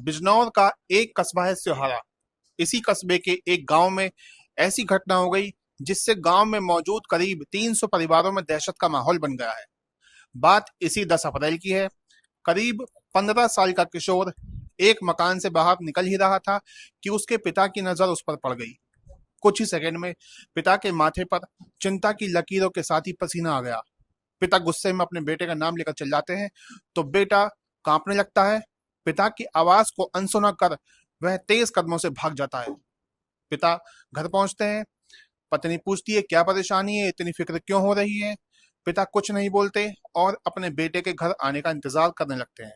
बिजनौर का एक कस्बा है सिहारा। इसी कस्बे के एक गांव में ऐसी घटना हो गई जिससे गांव में मौजूद करीब 300 परिवारों में दहशत का माहौल बन गया है। बात इसी 10 अप्रैल की है। करीब 15 साल का किशोर एक मकान से बाहर निकल ही रहा था कि उसके पिता की नजर उस पर पड़ गई। कुछ ही सेकंड में पिता के माथे पर चिंता की लकीरों के साथ ही पसीना आ गया। पिता गुस्से में अपने बेटे का नाम लेकर चिल्लाते हैं तो बेटा कांपने लगता है। पिता की आवाज को अनसुना कर वह तेज कदमों से भाग जाता है। पिता घर पहुंचते हैं। पत्नी पूछती है क्या परेशानी है, इतनी फिक्र क्यों हो रही है। पिता कुछ नहीं बोलते और अपने बेटे के घर आने का इंतजार करने लगते हैं।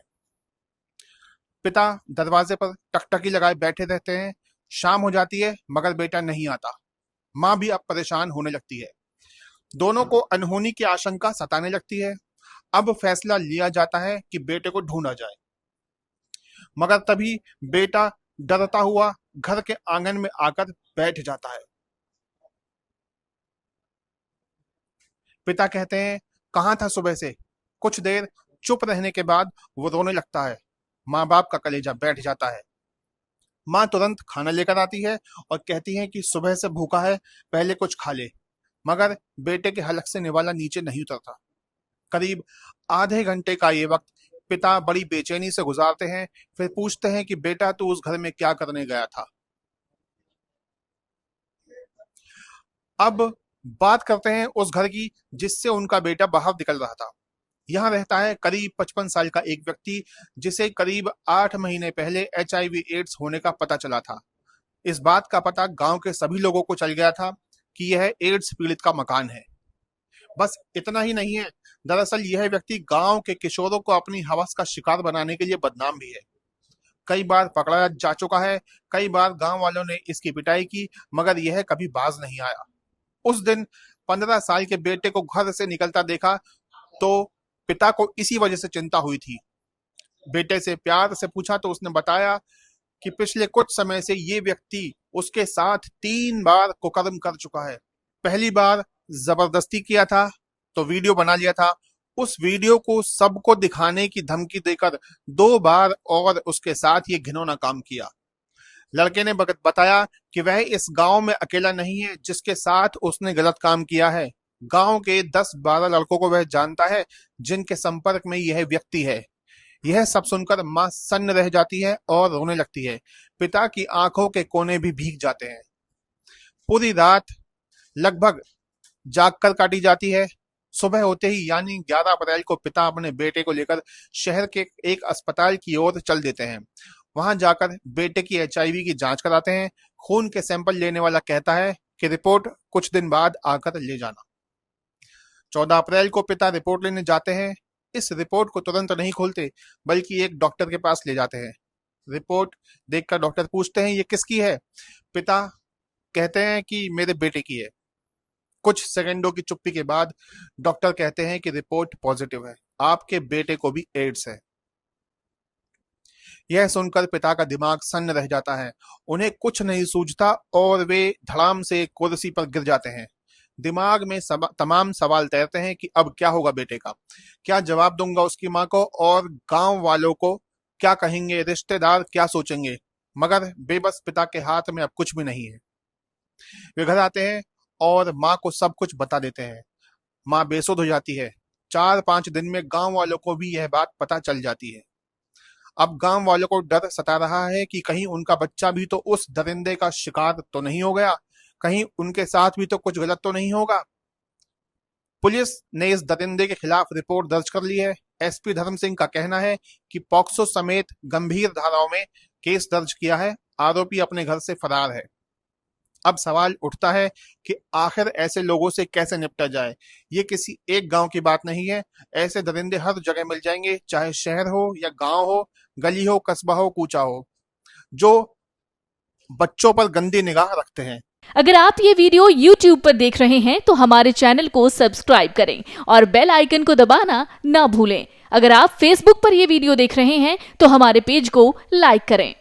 पिता दरवाजे पर टकटकी लगाए बैठे रहते हैं। शाम हो जाती है मगर बेटा नहीं आता। माँ भी अब परेशान होने लगती है। दोनों को अनहोनी की आशंका सताने लगती है। अब फैसला लिया जाता है कि बेटे को ढूंढा जाए, मगर तभी बेटा डरता हुआ घर के आंगन में आकर बैठ जाता है। पिता कहते हैं कहाँ था सुबह से। कुछ देर चुप रहने के बाद वो रोने लगता है। माँ बाप का कलेजा बैठ जाता है। माँ तुरंत खाना लेकर आती है और कहती है कि सुबह से भूखा है, पहले कुछ खा ले। मगर बेटे के हलक से निवाला नीचे नहीं उतरता। करीब आधे घंटे का ये वक्त पिता बड़ी बेचैनी से गुजारते हैं। फिर पूछते हैं कि बेटा तू उस घर में क्या करने गया था। अब बात करते हैं उस घर की जिससे उनका बेटा बाहर निकल रहा था। यहाँ रहता है करीब 55 साल का एक व्यक्ति जिसे करीब 8 महीने पहले HIV एड्स होने का पता चला था। इस बात का पता गांव के सभी लोगों को चल गया था कि यह एड्स पीड़ित का मकान है। बस इतना ही नहीं है, दरअसल यह व्यक्ति गांव के किशोरों को अपनी हवस का शिकार बनाने के लिए बदनाम भी है। कई बार पकड़ा जा चुका है। कई बार गांव वालों ने इसकी पिटाई की मगर यह कभी बाज नहीं आया। उस दिन 15 साल के बेटे को घर से निकलता देखा तो पिता को इसी वजह से चिंता हुई थी। बेटे से प्यार से पूछा तो उसने बताया कि पिछले कुछ समय से ये व्यक्ति उसके साथ 3 बार कुकर्म कर चुका है। पहली बार जबरदस्ती किया था तो वीडियो बना लिया था। उस वीडियो को सबको दिखाने की धमकी देकर 2 बार और उसके साथ ये घिनौना काम किया। लड़के ने बताया कि वह इस गांव में अकेला नहीं है जिसके साथ उसने गलत काम किया है। गांव के 10-12 लड़कों को वह जानता है जिनके संपर्क में यह व्यक्ति है। यह सब सुनकर मां सन्न रह जाती है और रोने लगती है। पिता की आंखों के कोने भी भीग जाते हैं। पूरी रात लगभग जागकर काटी जाती है। सुबह होते ही यानी 11 अप्रैल को पिता अपने बेटे को लेकर शहर के एक अस्पताल की ओर चल देते हैं। वहां जाकर बेटे की HIV की जांच कराते हैं। खून के सैंपल लेने वाला कहता है कि रिपोर्ट कुछ दिन बाद आकर ले जाना। 14 अप्रैल को पिता रिपोर्ट लेने जाते हैं। इस रिपोर्ट को तुरंत नहीं खोलते बल्कि एक डॉक्टर के पास ले जाते हैं। रिपोर्ट देखकर डॉक्टर पूछते हैं ये किसकी है। पिता कहते हैं कि मेरे बेटे की है। कुछ सेकंडों की चुप्पी के बाद डॉक्टर कहते हैं कि रिपोर्ट पॉजिटिव है, आपके बेटे को भी एड्स है। यह सुनकर पिता का दिमाग सन्न रह जाता है। उन्हें कुछ नहीं सूझता और वे धड़ाम से कुर्सी पर गिर जाते हैं। दिमाग में तमाम सवाल तैरते हैं कि अब क्या होगा बेटे का, क्या जवाब दूंगा उसकी माँ को और गांव वालों को क्या कहेंगे, रिश्तेदार क्या सोचेंगे। मगर बेबस पिता के हाथ में अब कुछ भी नहीं है। वे घर आते हैं और माँ को सब कुछ बता देते हैं। माँ बेसुध हो जाती है। 4-5 दिन में गांव वालों को भी यह बात पता चल जाती है। अब गांव वालों को डर सता रहा है कि कहीं उनका बच्चा भी तो उस दरिंदे का शिकार तो नहीं हो गया, कहीं उनके साथ भी तो कुछ गलत तो नहीं होगा। पुलिस ने इस दरिंदे के खिलाफ रिपोर्ट दर्ज कर ली है। SP धर्म सिंह का कहना है कि पॉक्सो समेत गंभीर धाराओं में केस दर्ज किया है। आरोपी अपने घर से फरार है। अब सवाल उठता है कि आखिर ऐसे लोगों से कैसे निपटा जाए। ये किसी एक गांव की बात नहीं है। ऐसे दरिंदे हर जगह मिल जाएंगे, चाहे शहर हो या गांव हो, गली हो, कस्बा हो, कूचा हो, जो बच्चों पर गंदी निगाह रखते हैं। अगर आप ये वीडियो YouTube पर देख रहे हैं तो हमारे चैनल को सब्सक्राइब करें और बेल आइकन को दबाना ना भूलें। अगर आप Facebook पर ये वीडियो देख रहे हैं तो हमारे पेज को लाइक करें।